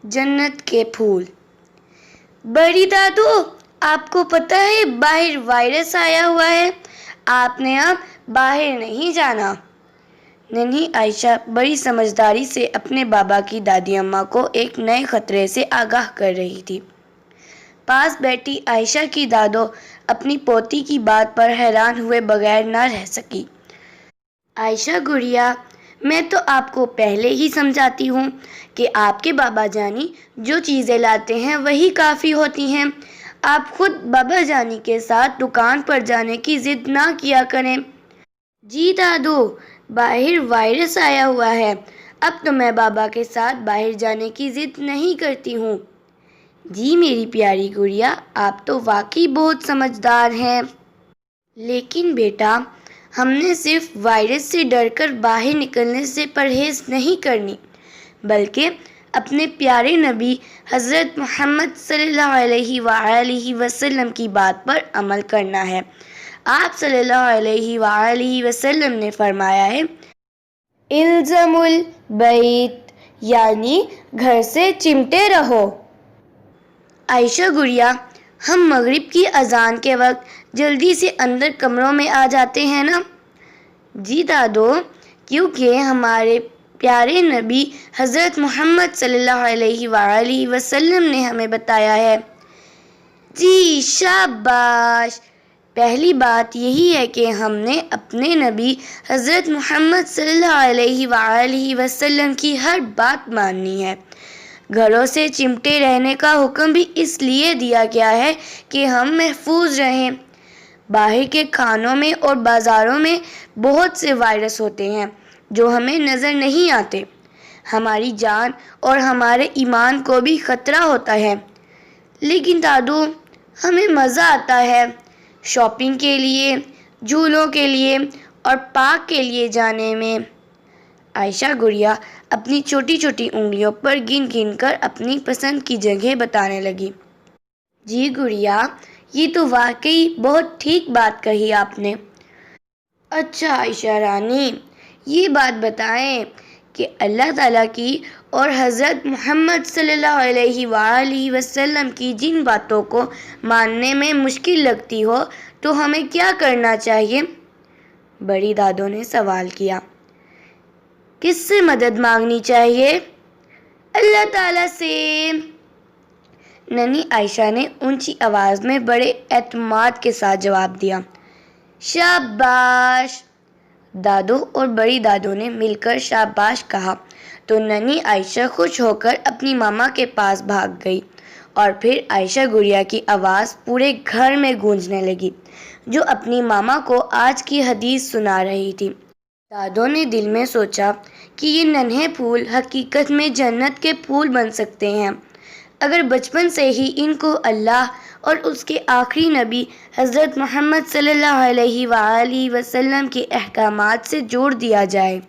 جنت کے پھول۔ بڑی دادو، آپ کو پتہ ہے باہر وائرس آیا ہوا ہے، آپ نے اب باہر نہیں جانا۔ ننھی عائشہ بڑی سمجھداری سے اپنے بابا کی دادی اماں کو ایک نئے خطرے سے آگاہ کر رہی تھی۔ پاس بیٹھی عائشہ کی دادو اپنی پوتی کی بات پر حیران ہوئے بغیر نہ رہ سکی۔ عائشہ گڑیا، میں تو آپ کو پہلے ہی سمجھاتی ہوں کہ آپ کے بابا جانی جو چیزیں لاتے ہیں وہی کافی ہوتی ہیں۔ آپ خود بابا جانی کے ساتھ دکان پر جانے کی ضد نہ کیا کریں۔ جی دادو، باہر وائرس آیا ہوا ہے، اب تو میں بابا کے ساتھ باہر جانے کی ضد نہیں کرتی ہوں۔ جی میری پیاری گڑیا، آپ تو واقعی بہت سمجھدار ہیں۔ لیکن بیٹا، ہم نے صرف وائرس سے ڈر کر باہر نکلنے سے پرہیز نہیں کرنی، بلکہ اپنے پیارے نبی حضرت محمد صلی اللہ علیہ وآلہ وسلم کی بات پر عمل کرنا ہے۔ آپ صلی اللہ علیہ وآلہ وسلم نے فرمایا ہے، الزم البیت، یعنی گھر سے چمٹے رہو۔ عائشہ گڑیا، ہم مغرب کی اذان کے وقت جلدی سے اندر کمروں میں آ جاتے ہیں نا؟ جی دادو، کیونکہ ہمارے پیارے نبی حضرت محمد صلی اللہ علیہ وآلہ وسلم نے ہمیں بتایا ہے۔ جی شاباش! پہلی بات یہی ہے کہ ہم نے اپنے نبی حضرت محمد صلی اللہ علیہ وآلہ وسلم کی ہر بات ماننی ہے۔ گھروں سے چمٹے رہنے کا حکم بھی اس لیے دیا گیا ہے کہ ہم محفوظ رہیں۔ باہر کے کھانوں میں اور بازاروں میں بہت سے وائرس ہوتے ہیں جو ہمیں نظر نہیں آتے۔ ہماری جان اور ہمارے ایمان کو بھی خطرہ ہوتا ہے۔ لیکن دادو، ہمیں مزہ آتا ہے شاپنگ کے لیے، جھولوں کے لیے اور پارک کے لیے جانے میں۔ عائشہ گڑیا اپنی چھوٹی چھوٹی انگلیوں پر گن گن کر اپنی پسند کی جگہ بتانے لگی۔ جی گڑیا، یہ تو واقعی بہت ٹھیک بات کہی آپ نے۔ اچھا عائشہ رانی، یہ بات بتائیں کہ اللہ تعالیٰ کی اور حضرت محمد صلی اللہ علیہ وآلہ وسلم کی جن باتوں کو ماننے میں مشکل لگتی ہو تو ہمیں کیا کرنا چاہیے؟ بڑی دادو نے سوال کیا۔ کس سے مدد مانگنی چاہیے؟ اللہ تعالیٰ سے۔ ننھی عائشہ نے اونچی آواز میں بڑے اعتماد کے ساتھ جواب دیا۔ شاباش! دادو اور بڑی دادو نے مل کر شاباش کہا تو ننھی عائشہ خوش ہو کر اپنی ماما کے پاس بھاگ گئی، اور پھر عائشہ گڑیا کی آواز پورے گھر میں گونجنے لگی، جو اپنی ماما کو آج کی حدیث سنا رہی تھی۔ دادو نے دل میں سوچا کہ یہ ننھے پھول حقیقت میں جنت کے پھول بن سکتے ہیں اگر بچپن سے ہی ان کو اللہ اور اس کے آخری نبی حضرت محمد صلی اللہ علیہ وآلہ وسلم کے احکامات سے جوڑ دیا جائے۔